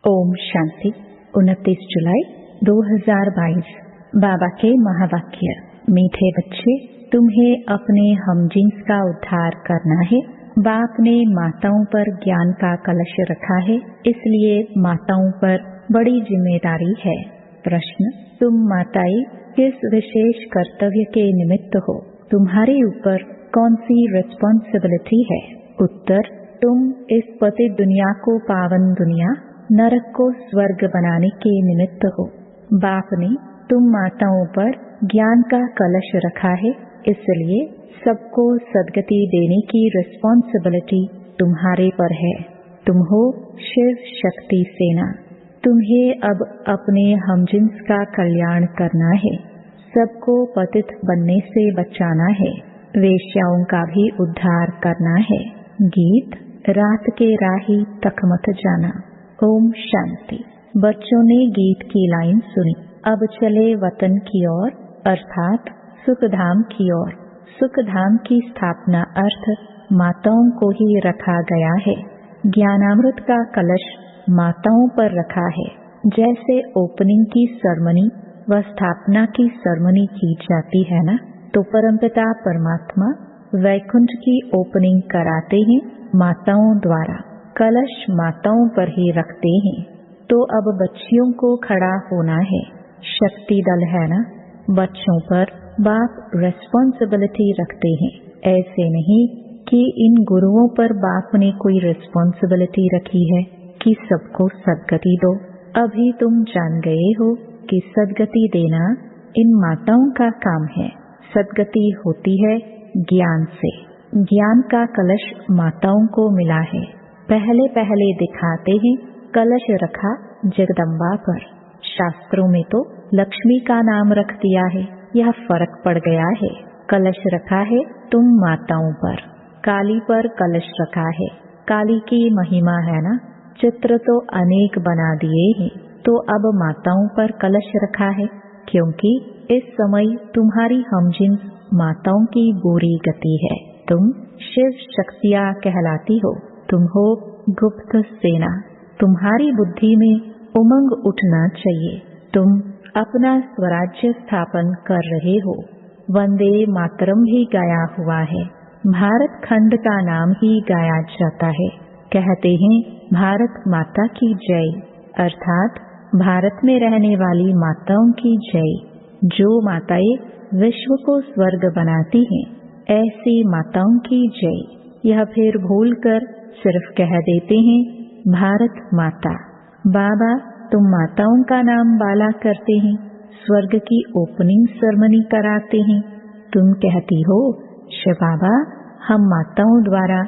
ओम शांति। 29 जुलाई 2022। बाबा के महावाक्य। मीठे बच्चे, तुम्हें अपने हमजिन्स का उद्धार करना है। बाप ने माताओं पर ज्ञान का कलश रखा है, इसलिए माताओं पर बड़ी जिम्मेदारी है। प्रश्न: तुम माताएं किस विशेष कर्तव्य के निमित्त हो? तुम्हारे ऊपर कौन सी रिस्पॉन्सिबिलिटी है? उत्तर: तुम इस पतित दुनिया को पावन दुनिया, नरक को स्वर्ग बनाने के निमित्त हो। बाप ने तुम माताओं पर ज्ञान का कलश रखा है, इसलिए सबको सद्गति देने की रिस्पॉन्सिबिलिटी तुम्हारे पर है। तुम हो शिव शक्ति सेना। तुम्हें अब अपने हमजिन्स का कल्याण करना है, सबको पतित बनने से बचाना है, वेश्याओं का भी उद्धार करना है। गीत: रात के राही तक मत जाना। ओम शांति। बच्चों ने गीत की लाइन सुनी। अब चले वतन की ओर, अर्थात सुखधाम की ओर। सुखधाम की स्थापना अर्थ माताओं को ही रखा गया है। ज्ञानामृत का कलश माताओं पर रखा है। जैसे ओपनिंग की सेरेमनी व स्थापना की सेरेमनी की जाती है ना, तो परमपिता परमात्मा वैकुंठ की ओपनिंग कराते हैं माताओं द्वारा। कलश माताओं पर ही रखते हैं। तो अब बच्चियों को खड़ा होना है। शक्ति दल है ना, बच्चों पर बाप रिस्पॉन्सिबिलिटी रखते हैं। ऐसे नहीं कि इन गुरुओं पर बाप ने कोई रिस्पॉन्सिबिलिटी रखी है कि सबको सद्गति दो। अभी तुम जान गए हो कि सद्गति देना इन माताओं का काम है। सद्गति होती है ज्ञान से। ज्ञान का कलश माताओं को मिला है। पहले पहले दिखाते हैं कलश रखा जगदम्बा पर। शास्त्रों में तो लक्ष्मी का नाम रख दिया है, यह फर्क पड़ गया है। कलश रखा है तुम माताओं पर। काली पर कलश रखा है। काली की महिमा है ना। चित्र तो अनेक बना दिए हैं, तो अब माताओं पर कलश रखा है, क्योंकि इस समय तुम्हारी हमजिन्स माताओं की बुरी गति है। तुम शिव शक्तियाँ कहलाती हो। तुम हो गुप्त सेना। तुम्हारी बुद्धि में उमंग उठना चाहिए। तुम अपना स्वराज्य स्थापन कर रहे हो। वंदे मातरम भी गाया हुआ है। भारत खंड का नाम ही गाया जाता है। कहते हैं भारत माता की जय, अर्थात भारत में रहने वाली माताओं की जय। जो माताएं विश्व को स्वर्ग बनाती हैं, ऐसी माताओं की जय। यह फिर भूलकर सिर्फ कह देते हैं भारत माता। बाबा तुम माताओं का नाम बाला करते हैं, स्वर्ग की ओपनिंग सेरेमनी कराते हैं। तुम कहती हो शिव बाबा हम माताओं द्वारा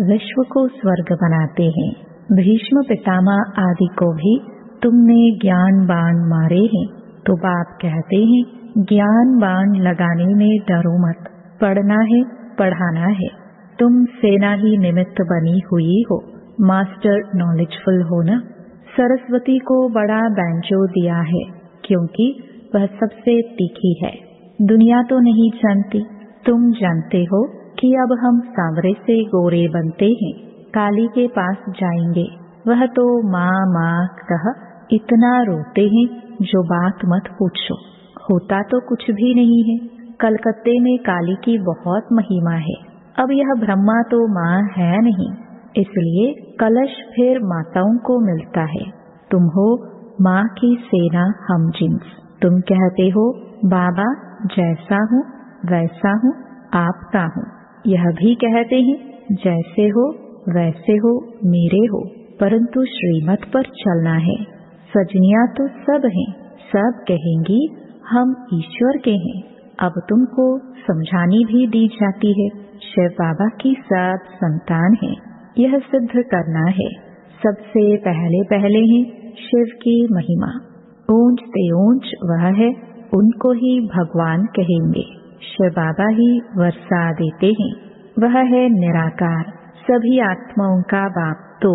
विश्व को स्वर्ग बनाते हैं। भीष्म पितामह आदि को भी तुमने ज्ञान बाण मारे हैं, तो बाप कहते हैं ज्ञान बाण लगाने में डरो मत। पढ़ना है, पढ़ाना है। तुम सेना ही निमित्त बनी हुई हो। मास्टर नॉलेजफुल हो ना। सरस्वती को बड़ा बैंजो दिया है, क्योंकि वह सबसे तीखी है। दुनिया तो नहीं जानती, तुम जानते हो कि अब हम सांवरे से गोरे बनते हैं। काली के पास जाएंगे, वह तो माँ माँ कह इतना रोते हैं जो बात मत पूछो। होता तो कुछ भी नहीं है। कलकत्ते में काली की बहुत महिमा है। अब यह ब्रह्मा तो माँ है नहीं, इसलिए कलश फिर माताओं को मिलता है। तुम हो माँ की सेना हमजिन्स। तुम कहते हो बाबा जैसा हूँ वैसा हूँ, आपका हूँ। यह भी कहते हैं जैसे हो वैसे हो, मेरे हो, परंतु श्रीमत पर चलना है। सजनियाँ तो सब हैं, सब कहेंगी हम ईश्वर के हैं। अब तुमको समझानी भी दी जाती है शिव बाबा की सब संतान है। यह सिद्ध करना है। सबसे पहले पहले है शिव की महिमा। ऊंच से ऊंच वह है, उनको ही भगवान कहेंगे। शिव बाबा ही वर्षा देते हैं। वह है निराकार, सभी आत्माओं का बाप। तो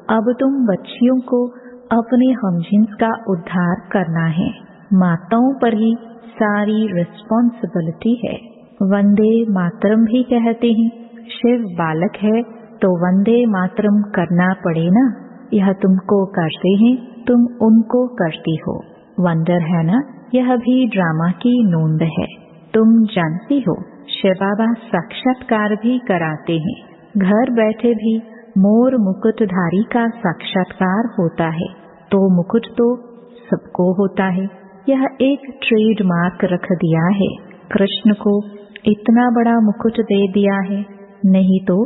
अब तुम बच्चियों को अपने हमजिन्स का उद्धार करना है। माताओं पर ही सारी रिस्पॉन्सिबिलिटी है। वंदे मातरम भी कहते हैं। शिव बालक है तो वंदे मातरम करना पड़े ना। यह तुमको करते हैं, तुम उनको करती हो। वंडर है ना, यह भी ड्रामा की नोंद है। तुम जानती हो शिव बाबा साक्षात्कार भी कराते हैं। घर बैठे भी मोर मुकुटधारी का साक्षात्कार होता है। तो मुकुट तो सबको होता है, यह एक ट्रेडमार्क रख दिया है। कृष्ण को इतना बड़ा मुकुट दे दिया है, नहीं तो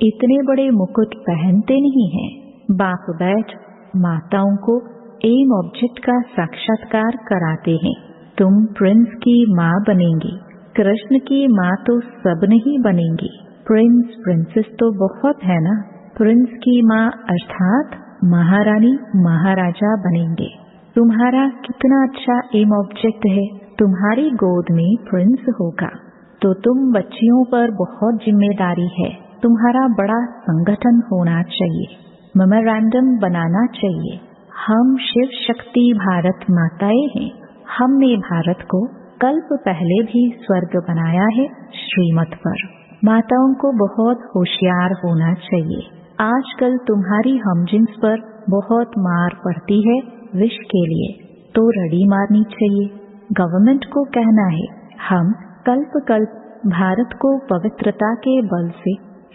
इतने बड़े मुकुट पहनते नहीं हैं। बाप बैठ माताओं को एम ऑब्जेक्ट का साक्षात्कार कराते हैं। तुम प्रिंस की माँ बनेंगी, कृष्ण की माँ तो सब नहीं बनेंगी। प्रिंस प्रिंसेस तो बहुत है ना। प्रिंस की माँ अर्थात महारानी महाराजा बनेंगे। तुम्हारा कितना अच्छा एम ऑब्जेक्ट है, तुम्हारी गोद में प्रिंस होगा। तो तुम बच्चियों पर बहुत जिम्मेदारी है। तुम्हारा बड़ा संगठन होना चाहिए, मेमोरेंडम बनाना चाहिए। हम शिव शक्ति भारत माताएं हैं। हमने भारत को कल्प पहले भी स्वर्ग बनाया है श्रीमत पर। माताओं को बहुत होशियार होना चाहिए। आजकल तुम्हारी हमजिन्स पर बहुत मार पड़ती है विष के लिए, तो रड़ी मारनी चाहिए। गवर्नमेंट को कहना है हम कल्प कल्प भारत को पवित्रता के बल से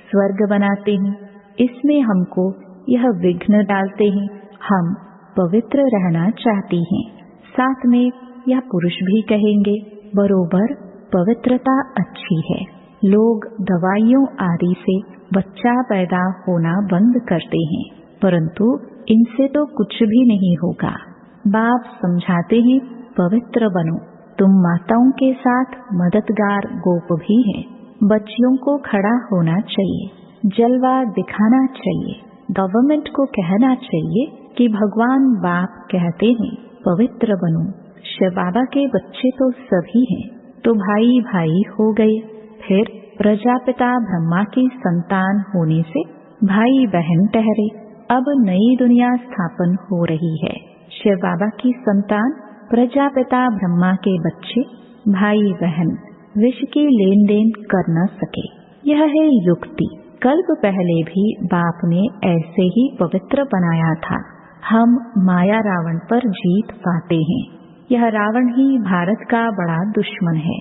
स्वर्ग बनाते हैं। इसमें हमको यह विघ्न डालते हैं, हम पवित्र रहना चाहती हैं। साथ में यह पुरुष भी कहेंगे बरोबर पवित्रता अच्छी है। लोग दवाइयों आदि से बच्चा पैदा होना बंद करते हैं, परंतु इनसे तो कुछ भी नहीं होगा। बाप समझाते हैं पवित्र बनो। तुम माताओं के साथ मददगार गोप भी हैं। बच्चियों को खड़ा होना चाहिए, जलवा दिखाना चाहिए। गवर्नमेंट को कहना चाहिए कि भगवान बाप कहते हैं पवित्र बनो। शिव बाबा के बच्चे तो सभी हैं, तो भाई भाई हो गए। फिर प्रजापिता ब्रह्मा की संतान होने से भाई बहन ठहरे। अब नई दुनिया स्थापन हो रही है। शिव बाबा की संतान प्रजापिता ब्रह्मा के बच्चे भाई बहन विष की लेन देन कर न सके, यह है युक्ति। कल्प पहले भी बाप ने ऐसे ही पवित्र बनाया था। हम माया रावण पर जीत पाते हैं। यह रावण ही भारत का बड़ा दुश्मन है।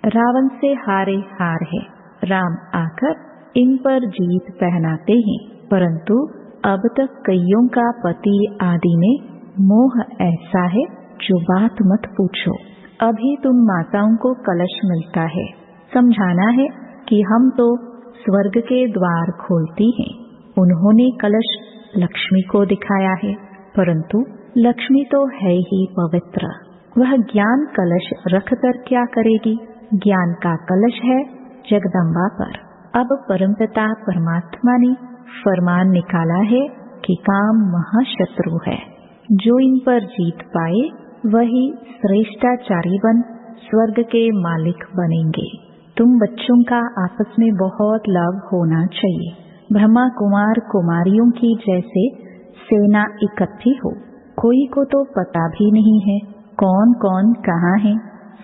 रावण से हारे हार है। राम आकर इन पर जीत पहनाते हैं, परंतु अब तक कईयों का पति आदि में मोह ऐसा है जो बात मत पूछो। अभी तुम माताओं को कलश मिलता है, समझाना है कि हम तो स्वर्ग के द्वार खोलती हैं। उन्होंने कलश लक्ष्मी को दिखाया है, परंतु लक्ष्मी तो है ही पवित्र। वह ज्ञान कलश रखकर क्या करेगी? ज्ञान का कलश है जगदम्बा पर। अब परमपिता परमात्मा ने फरमान निकाला है कि काम महाशत्रु है। जो इन पर जीत पाए वही श्रेष्ठाचारी बन स्वर्ग के मालिक बनेंगे। तुम बच्चों का आपस में बहुत लव होना चाहिए। ब्रह्मा कुमार कुमारियों की जैसे सेना इकट्ठी हो। कोई को तो पता भी नहीं है कौन कौन कहाँ है।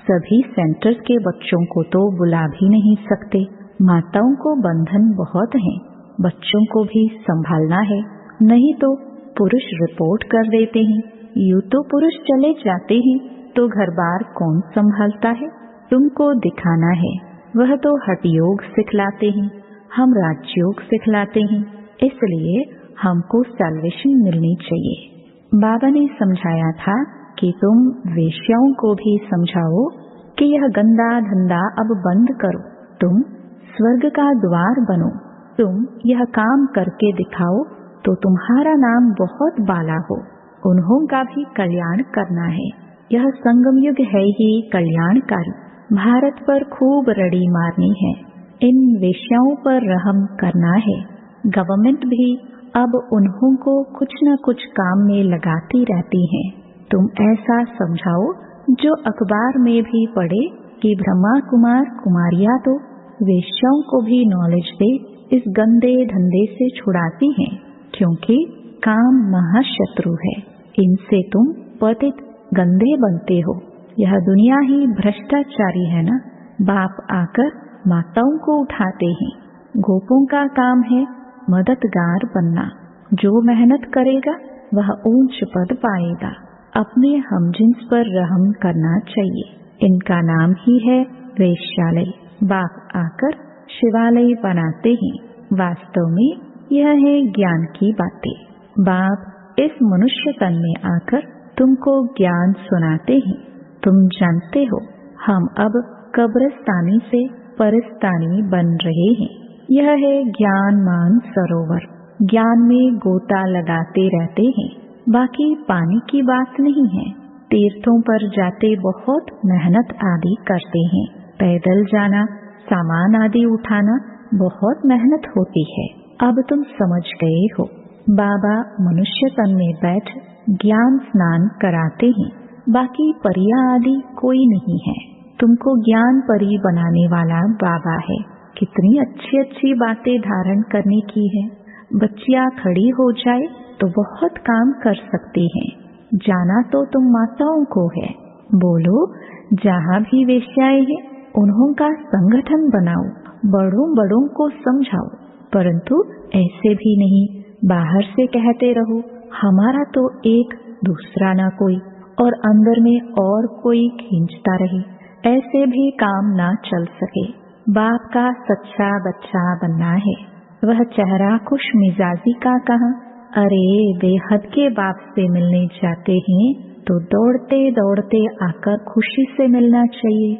सभी सेंटर्स के बच्चों को तो बुला भी नहीं सकते। माताओं को बंधन बहुत है, बच्चों को भी संभालना है, नहीं तो पुरुष रिपोर्ट कर देते हैं। यूं तो पुरुष चले जाते हैं तो घर बार कौन संभालता है? तुमको दिखाना है। वह तो हठ योग सिखलाते हैं, हम राजयोग सिखलाते हैं। इसलिए हमको सैल्वेशन मिलनी चाहिए। बाबा ने समझाया था कि तुम वेश्याओं को भी समझाओ कि यह गंदा धंधा अब बंद करो। तुम स्वर्ग का द्वार बनो। तुम यह काम करके दिखाओ तो तुम्हारा नाम बहुत बाला हो। उन्हों का भी कल्याण करना है। यह संगम युग है ही कल्याणकारी। भारत पर खूब रड़ी मारनी है। इन वेश्याओं पर रहम करना है। गवर्नमेंट भी अब उन्हों को कुछ न कुछ काम में लगाती रहती है। तुम ऐसा समझाओ जो अखबार में भी पढ़े कि ब्रह्मा कुमार कुमारियां तो वेश्याओं को भी नॉलेज दे इस गंदे धंधे से छुड़ाती हैं, क्योंकि काम महाशत्रु है। इनसे तुम पतित गंदे बनते हो। यह दुनिया ही भ्रष्टाचारी है ना। बाप आकर माताओं को उठाते हैं। गोपों का काम है मददगार बनना। जो मेहनत करेगा वह ऊंच पद पाएगा। अपने हमजिन्स पर रहम करना चाहिए। इनका नाम ही है वेश्यालय। बाप आकर शिवालय बनाते हैं। वास्तव में यह है ज्ञान की बातें। बाप इस मनुष्य तन में आकर तुमको ज्ञान सुनाते हैं। तुम जानते हो हम अब कब्रिस्तानी से परिस्तानी बन रहे हैं। यह है ज्ञान मान सरोवर। ज्ञान में गोता लगाते रहते हैं। बाकी पानी की बात नहीं है। तीर्थों पर जाते बहुत मेहनत आदि करते हैं। पैदल जाना, सामान आदि उठाना बहुत मेहनत होती है। अब तुम समझ गए हो। बाबा मनुष्य तन में बैठ ज्ञान स्नान कराते हैं। बाकी परियां आदि कोई नहीं है। तुमको ज्ञान परी बनाने वाला बाबा है। कितनी अच्छी अच्छी बातें धारण करने की है। बच्चियां खड़ी हो जाए तो बहुत काम कर सकती हैं। जाना तो तुम माताओं को है। बोलो जहाँ भी वेश्याएं हैं उन्हों का संगठन बनाओ, बड़ों बड़ों को समझाओ। परंतु ऐसे भी नहीं बाहर से कहते रहो हमारा तो एक दूसरा ना कोई, और अंदर में और कोई खींचता रहे। ऐसे भी काम ना चल सके। बाप का सच्चा बच्चा बनना है। वह चेहरा खुश मिजाजी का कहाँ। अरे बेहद के बाप से मिलने जाते हैं तो दौड़ते दौड़ते आकर खुशी से मिलना चाहिए।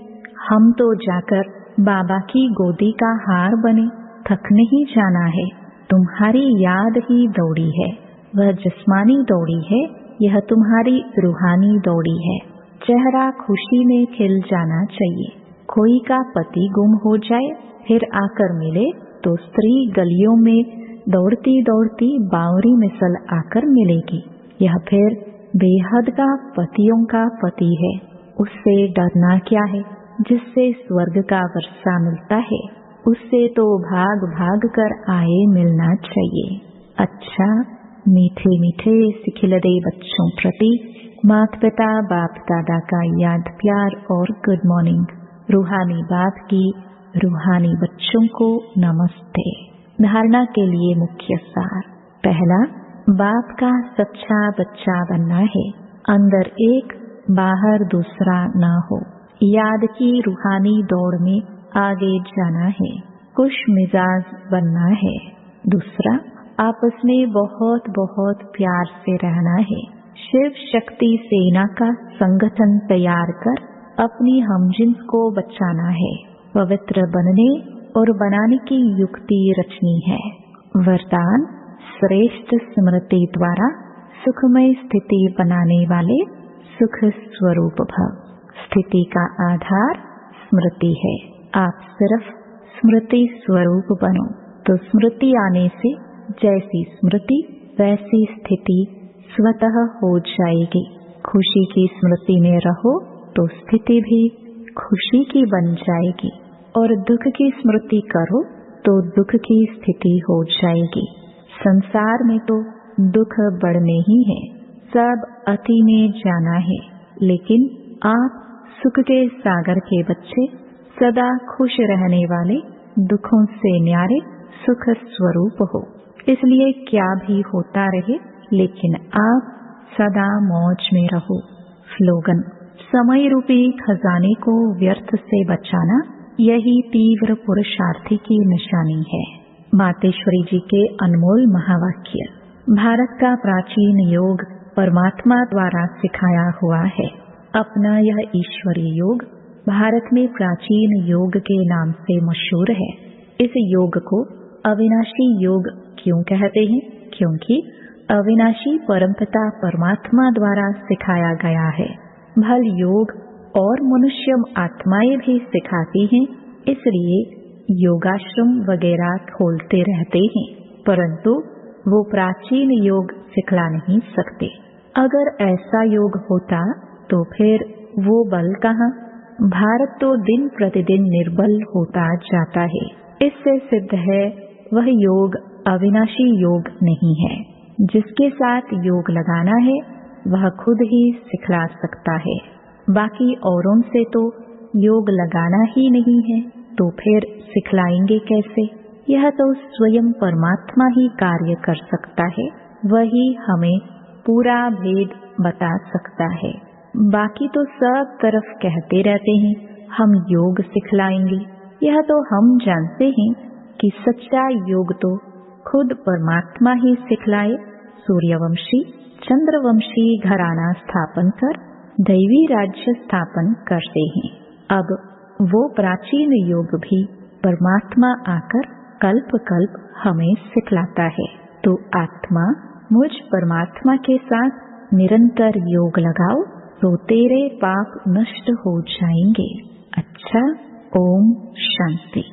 हम तो जाकर बाबा की गोदी का हार बने। थक नहीं जाना है। तुम्हारी याद ही दौड़ी है। वह जिस्मानी दौड़ी है, यह तुम्हारी रूहानी दौड़ी है। चेहरा खुशी में खिल जाना चाहिए। कोई का पति गुम हो जाए फिर आकर मिले तो स्त्री गलियों में दौड़ती दौड़ती बावरी मिसल आकर मिलेगी। यह फिर बेहद का पतियों का पति है। उससे डरना क्या है जिससे स्वर्ग का वर्षा मिलता है। उससे तो भाग भाग कर आए मिलना चाहिए। अच्छा, मीठे मीठे सिखिलदे बच्चों प्रति माता पिता बाप दादा का याद प्यार और गुड मॉर्निंग। रूहानी बाप की रूहानी बच्चों को नमस्ते। धारणा के लिए मुख्य सार। पहला, बाप का सच्चा बच्चा बनना है। अंदर एक, बाहर दूसरा न हो। याद की रूहानी दौड़ में आगे जाना है। खुश मिजाज बनना है। दूसरा, आपस में बहुत बहुत प्यार से रहना है। शिव शक्ति सेना का संगठन तैयार कर अपनी हमजिन्स को बचाना है। पवित्र बनने और बनाने की युक्ति रचनी है। वरदान, श्रेष्ठ स्मृति द्वारा सुखमय स्थिति बनाने वाले सुख स्वरूप भव। स्थिति का आधार स्मृति है। आप सिर्फ स्मृति स्वरूप बनो तो स्मृति आने से जैसी स्मृति वैसी स्थिति स्वतः हो जाएगी। खुशी की स्मृति में रहो तो स्थिति भी खुशी की बन जाएगी, और दुख की स्मृति करो तो दुख की स्थिति हो जाएगी। संसार में तो दुख बढ़ने ही है। सब अति में जाना है, लेकिन आप सुख के सागर के बच्चे, सदा खुश रहने वाले, दुखों से न्यारे सुख स्वरूप हो। इसलिए क्या भी होता रहे लेकिन आप सदा मौज में रहो। स्लोगन, समय रूपी खजाने को व्यर्थ से बचाना यही तीव्र पुरुषार्थी की निशानी है। मातेश्वरी जी के अनमोल महावाक्य। भारत का प्राचीन योग परमात्मा द्वारा सिखाया हुआ है। अपना यह ईश्वरीय योग भारत में प्राचीन योग के नाम से मशहूर है। इस योग को अविनाशी योग क्यों कहते हैं? क्योंकि अविनाशी परमपिता परमात्मा द्वारा सिखाया गया है। भल योग और मनुष्य आत्माएं भी सिखाती हैं, इसलिए योगाश्रम वगैरह खोलते रहते हैं, परंतु वो प्राचीन योग सिखला नहीं सकते। अगर ऐसा योग होता तो फिर वो बल कहाँ? भारत तो दिन प्रतिदिन निर्बल होता जाता है। इससे सिद्ध है वह योग अविनाशी योग नहीं है। जिसके साथ योग लगाना है वह खुद ही सिखला सकता है। बाकी औरों से तो योग लगाना ही नहीं है, तो फिर सिखलाएंगे कैसे? यह तो स्वयं परमात्मा ही कार्य कर सकता है, वही हमें पूरा भेद बता सकता है। बाकी तो सब तरफ कहते रहते हैं हम योग सिखलाएंगे। यह तो हम जानते हैं कि सच्चा योग तो खुद परमात्मा ही सिखलाए। सूर्यवंशी चंद्रवंशी घराना स्थापन कर दैवी राज्य स्थापन करते हैं। अब वो प्राचीन योग भी परमात्मा आकर कल्प कल्प हमें सिखलाता है। तो आत्मा मुझ परमात्मा के साथ निरंतर योग लगाओ तो तेरे पाप नष्ट हो जाएंगे। अच्छा, ओम शांति।